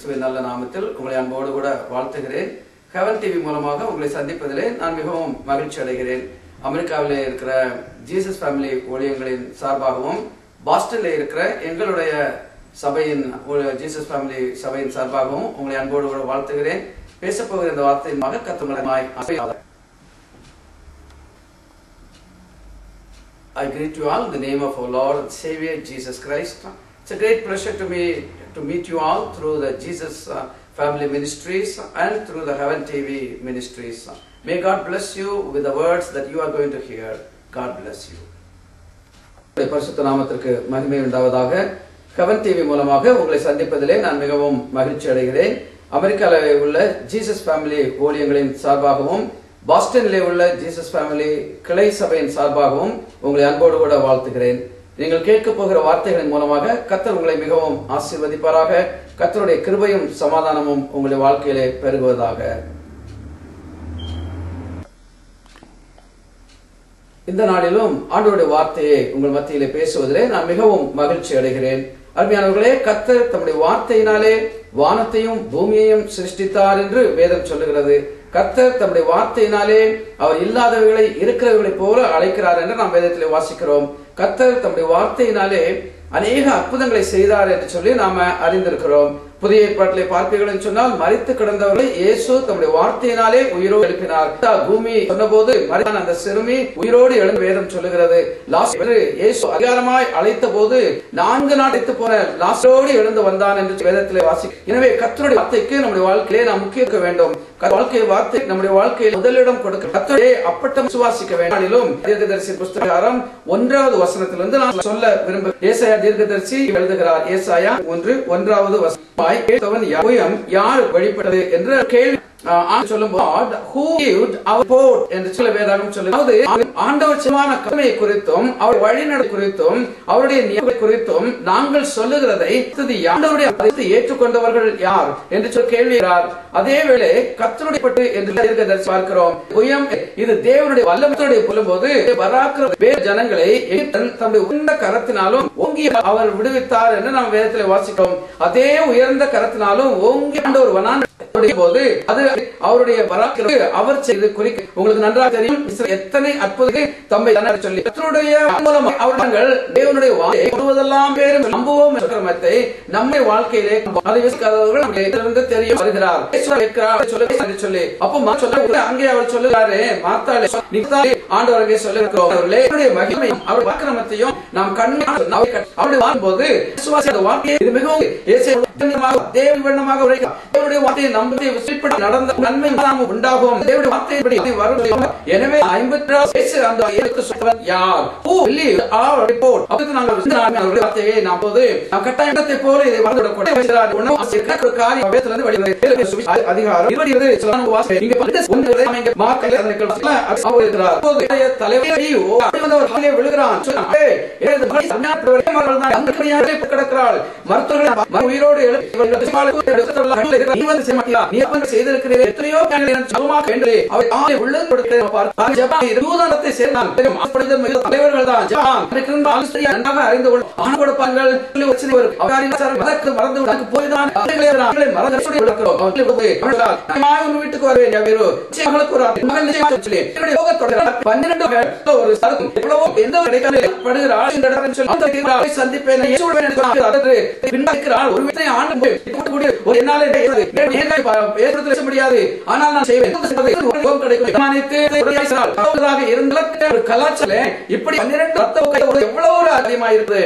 கிறிஸ்துவின் நல்ல நாமத்தில் உங்களை அன்போடு கூட வாழ்த்துகிறேன். ஹெவன் டிவி மூலமாக உங்களை சந்திப்பதிலே நான் மிகவும் மகிழ்ச்சி அடைகிறேன். அமெரிக்காவிலே இருக்கிற ஜீசஸ் ஃபேமிலி ஊழியங்களின் சார்பாகவும் பாஸ்டன்ல இருக்கிற எங்களுடைய சபையின் ஜீசஸ் ஃபேமிலி சபையின் சார்பாகவும் உங்களை அன்போடு கூட வாழ்த்துகிறேன். பேசப்போகிற இந்த வார்த்தையின்மாக கர்த்தருமாய் I greet you all in the name of our Lord and Savior Jesus Christ. It's a great pleasure to meet you all through the Jesus Family Ministries and through the Heaven TV Ministries. May God bless you with the words that you are going to hear. God bless you. பரிசுத்த நாமத்திற்கு மகிமை உண்டாவதாக. Heaven TV மூலமாக உங்களை சந்திப்பதிலே நான் மிகவும் மகிழ்ச்சி அடைகிறேன். அமெரிக்காவில் உள்ள ஜீசஸ் ஃபேமிலி ஊழியங்களின் சார்பாகவும் பாஸ்டனிலே உள்ள ஜீசஸ் ஃபேமிலி கிளை சபையின் சார்பாகவும் உங்களை அன்போடு கூட வாழ்த்துகிறேன். நீங்கள் கேட்க போகிற வார்த்தைகளின் மூலமாக கர்த்தர் உங்களை மிகவும் ஆசீர்வதிப்பாராக. கர்த்தருடைய கிருபையும் சமாதானமும் உங்களுடைய வாழ்க்கையிலே பெருகுவதாக. இந்த நாளிலும் ஆண்டவருடைய வார்த்தையை உங்கள் மத்தியிலே பேசுவதிலே நான் மிகவும் மகிழ்ச்சி அடைகிறேன். அருமையானவர்களே, கர்த்தர் தம்முடைய வார்த்தையினாலே வானத்தையும் பூமியையும் சிருஷ்டித்தார் என்று வேதம் சொல்லுகிறது. கர்த்தர் தம்முடைய வார்த்தையினாலே அவர் இல்லாதவர்களை இருக்கிறவர்களை போல அழைக்கிறார் என்று நாம் வேதத்திலே வாசிக்கிறோம். கர்த்தர் தம்முடைய வார்த்தையினாலே அநேக அற்புதங்களை செய்தார் என்று சொல்லி நாம அறிந்திருக்கிறோம். புதிய ஏற்பாட்டிலே பார்ப்பீர்கள் என்று சொன்னால் மரித்து கிடந்தவர்களை இயேசு தம்முடைய வார்த்தையினாலே உயிரோடு எழுப்பினார். பூமி சொன்னபோது மரித்தான அந்த சிறுமி உயிரோடு எழுந்து வேதம் சொல்லுகிறது. இயேசு அதிகாரமாய் அழைத்த போது 4 நாள் போன லாசரோடு எழுந்து வந்தான் என்று வேதத்திலே வாசி. எனவே கர்த்தருடைய வார்த்தைக்கு நம்முடைய வாழ்க்கையிலே நாம் முக்கியம் வேண்டும். வாழ்க்கை வார்த்தை நம்முடைய வாழ்க்கையில் முதலிடம் கொடுக்க கர்த்தரே அப்பட்டம் விசுவாசிக்க வேண்டும். தீர்க்கதரிசி புஸ்தகம் 1வது வசனத்திலிருந்து நான் சொல்ல விரும்ப ஏசாயா தீர்க்கதரிசி எழுதுகிறார். ஏசாயா 1:1 வசனம் யார் வழிபட்டது என்ற கேள்வி சொல்லும் ஆண்டவர் கடமையை குறித்தும் அவர் வழிநடை குறித்தும் அவருடைய நியமங்களை குறித்தும் நாங்கள் சொல்லுகிறதை ஏற்றுக்கொண்டவர்கள் யார் என்று சொல்லி கேள்விகிறார். அதே வேளை கர்த்தருடைய பட்டு என்று பார்க்கிறோம். இது தேவனுடைய வல்லமையுடைய சொல்லும்போது ஜனங்களை தம்முடைய உயர்ந்த கரத்தினாலும் ஓங்கி அவர் விடுவித்தார் என்று நாம் வேதத்தில் வாசிக்கிறோம். அதே உயர்ந்த கரத்தினாலும் ஓங்கி ஒரு வனான் போது அது அவருடைய பராக்கிரமத்தை அவர் செய்து குறிக்க உங்களுக்கு நன்றாக தெரியும். எத்தனை அற்புதங்களை தம்மை சொல்லி அவர்கள் தேவனுடைய வாழ்க்கையெல்லாம் பேரும் நம்புவோம் கிரமத்தை நம்மை வாழ்க்கையிலே அதை விசுவாசிக்காதவர்கள் தெரிய வருகிறார் சொல்லி அப்போ அங்கே அவர் சொல்லுகிறாரு மார்த்தாளே ஆண்டவர் அங்கே சொல்லுகிறோம் மகிமை அவர் அக்கிரமத்தையும் நாம் அவருடைய வாழும்போது வாழ்க்கையை இது மிகவும் தேவமாக தேவனுடைய வார்த்தையை நடந்த நன்மை உண்டாகும். தேவனுடைய வார்த்தையின்படி வரும். எனவே 50 அந்த யார் வார்த்தையை நாம் போது கட்டாயத்தை போல இதை அதிகாரம் விழுகிறான். மருத்துவர்கள் உயிரோடு எத்தனையோ தலைவர்கள் தான் அறிந்து கொள்வார்கள். வீட்டுக்கு வருவேன் சந்திப்பேன் முடியாது. ஆனால் நான் செய்வேன் கலாச்சாரம் இப்படி 12 எவ்வளவு அதிகமாக இருக்குது.